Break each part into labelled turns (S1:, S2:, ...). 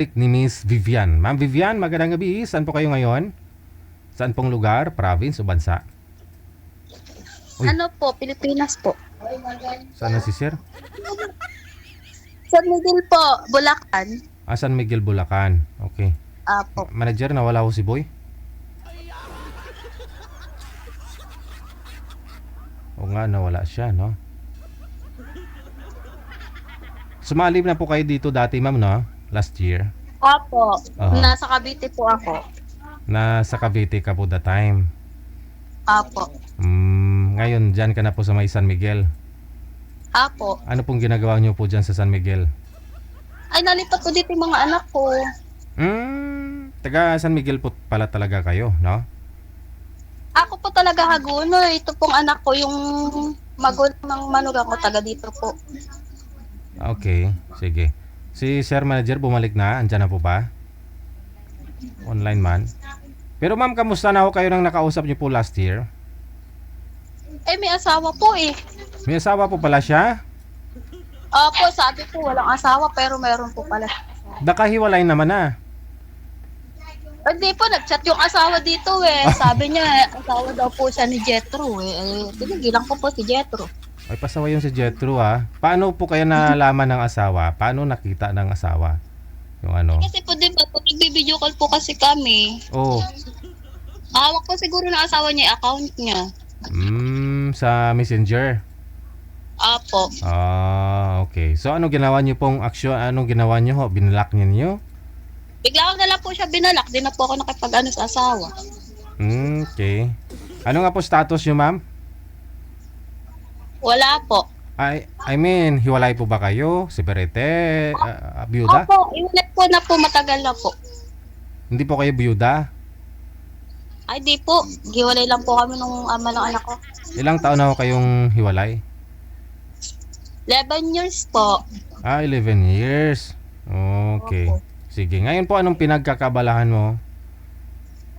S1: Ni Miss Vivian. Ma'am Vivian, magandang gabi. Saan po kayo ngayon? Saan pong lugar, province o bansa? Uy,
S2: Ano po, Pilipinas po.
S1: saan na si Sir?
S2: San Miguel po, Bulacan.
S1: San Miguel, Bulacan. Okay.
S2: Apo.
S1: Manager, nawala ho si Boy? O nga, nawala siya, no? Sumali na po kayo dito dati, ma'am, no? Last year.
S2: Apo.
S1: Aha.
S2: Nasa Cavite po ako.
S1: Nasa Cavite ka po that time.
S2: Apo.
S1: Ngayon, dyan ka na po sa may San Miguel.
S2: Apo.
S1: Ano pong ginagawa niyo po dyan sa San Miguel?
S2: Ay, nalipat po dito yung mga anak ko.
S1: Taga San Miguel po pala talaga kayo, no?
S2: Ako po talaga Haguno. Ito pong anak ko, yung magulang ng manugang ko, taga dito po.
S1: Okay, sige. Si Sir Manager bumalik na, andyan na po ba? Online man. Pero ma'am, kamusta na ho kayo nang nakausap niyo po last year?
S2: Eh, may asawa po eh.
S1: May asawa po pala siya?
S2: Apo, sabi po, walang asawa, pero meron po pala.
S1: Nakahiwalay naman na.
S2: Hindi po, nag-chat yung asawa dito eh. Sabi niya, asawa daw po siya ni Jethro eh. Tinigilan ko po si Jethro.
S1: Ay, pasawa yung si Jethro ha. Paano po kayo nalaman ng asawa? Paano nakita ng asawa? Yung ano?
S2: Kasi po din ba, pag nag-video call po kasi kami,
S1: Oh,
S2: hawak po siguro ng asawa niya yung account niya.
S1: sa Messenger.
S2: Apo.
S1: Okay. So, ano ginawa niyo pong aksyon? Anong ginawa niyo ho? Binlock niyo?
S2: Bigla ko na lang po siya binalak, di na po ako nakipag-ano sa asawa.
S1: Okay. Ano nga po status niyo, ma'am?
S2: Wala po.
S1: I mean, hiwalay po ba kayo? Separate? Byuda?
S2: Opo, iulit po na po, matagal na po.
S1: Hindi po kayo byuda?
S2: Ay di po, giwalay lang po kami nung ama ng anak ko.
S1: Ilang taon na ho kayong hiwalay?
S2: 11 years po.
S1: 11 years. Okay.
S2: Opo.
S1: Sige. Ngayon po, anong pinagkakabalahan mo?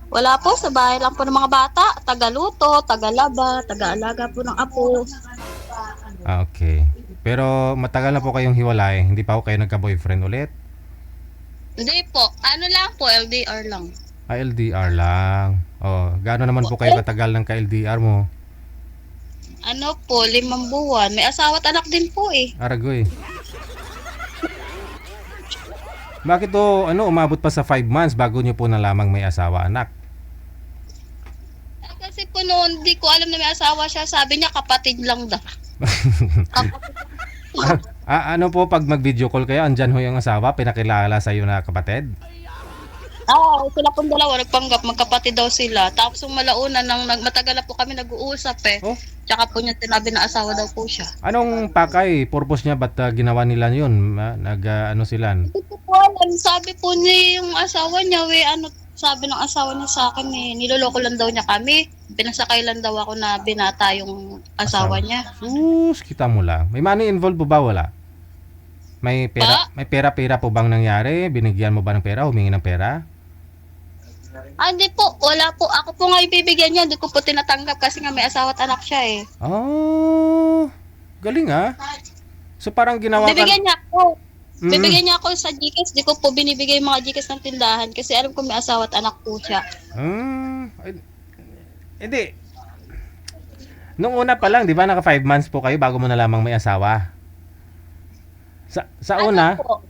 S2: Wala po, sa bahay lang po ng mga bata. Tagaluto, tagalaba, tagaalaga po ng apo.
S1: Okay. Pero matagal na po kayong hiwalay. Hindi pa ho kayo nagka-boyfriend ulit?
S2: Hindi po, ano lang po, LDR lang.
S1: LDR lang. Gaano naman po kayo katagal ng ka-LDR mo?
S2: Ano po, 5 buwan. May asawa at anak din po eh.
S1: Aragoy. Bakit to umabot pa sa 5 months bago nyo po nalamang may asawa anak?
S2: Kasi po noon, di ko alam na may asawa siya. Sabi niya, kapatid lang daw. Kapatid.
S1: Ano po pag mag-video call kayo, andyan ho yung asawa, pinakilala sa iyo na kapatid?
S2: Sila pong dalawa, nagpanggap, magkapatid daw sila. Tapos yung malaunan, matagal na po kami nag-uusap eh.
S1: Oh,
S2: Tsaka po niya tinabi na asawa daw po siya.
S1: anong pakay? Purpose niya ba't ginawa nila yun? Ano sila?
S2: Hindi ko po alam. Sabi po niya yung asawa niya, sabi ng asawa niya sa akin eh, niloloko lang daw niya kami. Pinasakay lang daw ako na binata yung asawa niya.
S1: Sus, kita mo lang. May money involved po ba? Wala? May pera, may pera-pera po bang nangyari? Binigyan mo ba ng pera? Humingi ng pera?
S2: Hindi po, wala po. Ako po nga ibibigyan niya, hindi ko po tinatanggap kasi nga may asawa at anak siya eh.
S1: Galing ah. So parang ginawa ka...
S2: Bibigyan niya ako.
S1: Mm.
S2: Bibigyan niya ako sa Gcash, di ko po binibigay yung mga Gcash ng tindahan kasi alam ko may asawa at anak po siya.
S1: Hindi. Nung una pa lang, di ba, naka 5 months po kayo bago mo na lamang may asawa? Sa una?
S2: Ano po?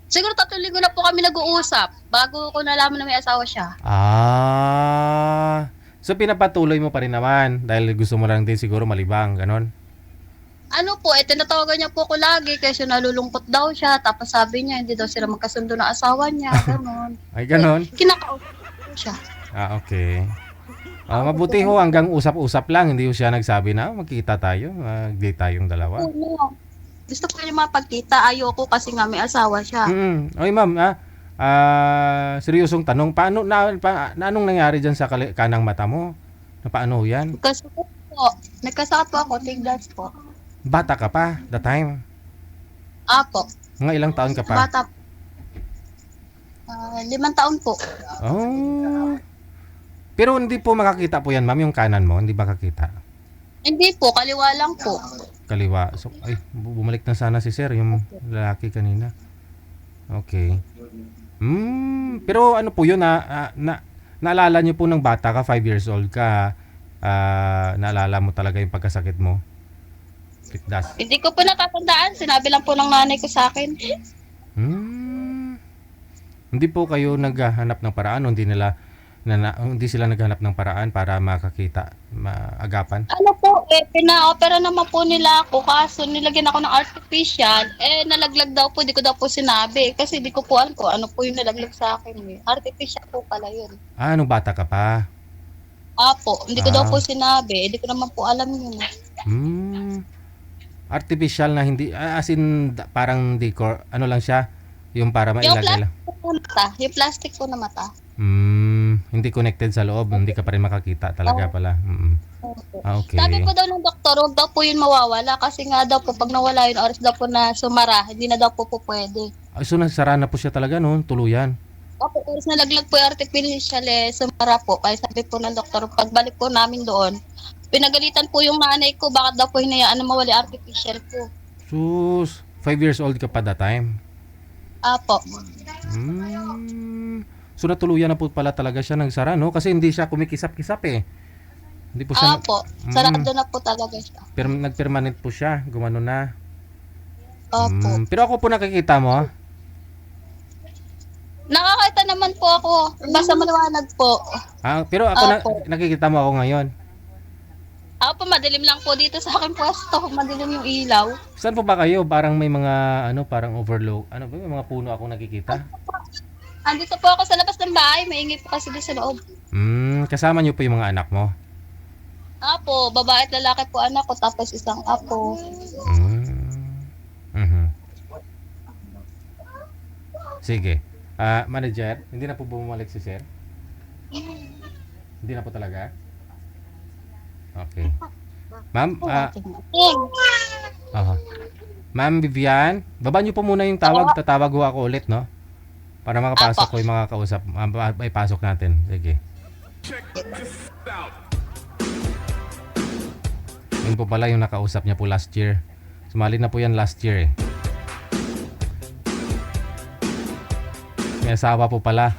S2: Siguro 3 linggo na po kami nag-uusap bago ko nalaman na may asawa siya.
S1: So pinapatuloy mo pa rin naman dahil gusto mo lang din siguro malibang, ganon?
S2: Ano po, tinatawagan niya po ako lagi kasi nalulungkot daw siya. Tapos sabi niya, hindi daw sila magkasundo ng asawa niya. Ganon.
S1: Ay, ganon?
S2: Kinakausap ko siya.
S1: Okay. Mabuti ho hanggang usap-usap lang, hindi ho siya nagsabi na magkita tayo, mag-date tayong dalawa.
S2: Oo. Gusto ko niya mapagkita. Ayoko kasi nga may asawa siya.
S1: Oy ma'am, seryosong tanong, anong nangyari dyan sa kanang mata mo? Paano yan?
S2: Kasi po, nagkasakit po ako, tigdas po.
S1: Bata ka pa, the time?
S2: Apo.
S1: Mga ilang taon ka pa?
S2: Bata. 5 taon po.
S1: Pero hindi po makakita po yan, ma'am, yung kanan mo, hindi makakita.
S2: Hindi po, kaliwa lang po.
S1: Kaliwa. So, bumalik na sana si sir, yung lalaki kanina. Okay. Pero ano po yun, naalala niyo po ng bata ka, 5 years old ka, naalala mo talaga yung pagkasakit mo? Pitdas.
S2: Hindi ko po natatandaan. Sinabi lang po ng nanay ko sa akin.
S1: Hmm. Hindi po kayo naghahanap ng paraan, hindi sila naghanap ng paraan para makakita, maagapan?
S2: Ano po, pina-opera naman po nila ako. Kaso nilagyan ako ng artificial. Nalaglag daw po. Di ko daw po sinabi. Kasi di ko po alam ko ano po yung nalaglag sa akin. Artificial po pala yun.
S1: Nung bata ka pa?
S2: Apo, hindi ko daw
S1: Ah.
S2: po sinabi. Hindi ko naman po alam yun.
S1: Hmm. Artificial na hindi, as in, parang decor, ano lang siya, yung para
S2: Yung
S1: mailagay lang.
S2: plastic po na mata. Yung plastic po na mata.
S1: Hindi connected sa loob, hindi ka pa rin makakita talaga pala.
S2: Opo.
S1: Okay.
S2: Sabi po daw ng doktor, huwag daw po yun mawawala. Kasi nga daw po, pag nawala yun, oras daw po na sumara, hindi na daw po pwede.
S1: So nagsara na po siya talaga, no? Tuluyan.
S2: Opo, oras nalaglag po yung artificial, sumara po. Kaya sabi po ng doktor, pagbalik po namin doon, pinagalitan po yung nanay ko, bakit daw po hinayaan na mawala yung artificial po.
S1: Sus, 5 years old ka pa that time.
S2: Apo.
S1: So natuluyan na po pala talaga siya nagsara, no? Kasi hindi siya kumikisap-kisap eh. Hindi po siya,
S2: Apo. Sarado na po talaga siya.
S1: nagpermanent po siya, gumano na.
S2: Opo.
S1: Pero ako po nakikita mo,
S2: Nakakita naman po ako. Basta maliwanag po.
S1: pero ako
S2: Opo.
S1: nakikita mo ako ngayon.
S2: Ako po, madilim lang po dito sa aking pwesto. Madilim yung ilaw.
S1: Saan po ba kayo? Parang may mga parang overlook. Ano ba, may mga puno akong nakikita.
S2: Andito po ako sa labas ng bahay. Maingay po kasi doon sa loob.
S1: Kasama niyo po yung mga anak mo.
S2: Apo, babae at lalaki po anak ko. Tapos isang apo.
S1: Sige. Manager, hindi na po bumalik si sir? Hindi na po talaga? Okay. Ma'am, Ma'am Vivian, baba niyo po muna yung tawag. Tatawag ho ako ulit, no? Para makapasok ko yung mga kausap. May pasok natin. Sige. Yun po pala yung nakausap niya po last year. Sumali na po yan last year eh. May asawa po pala.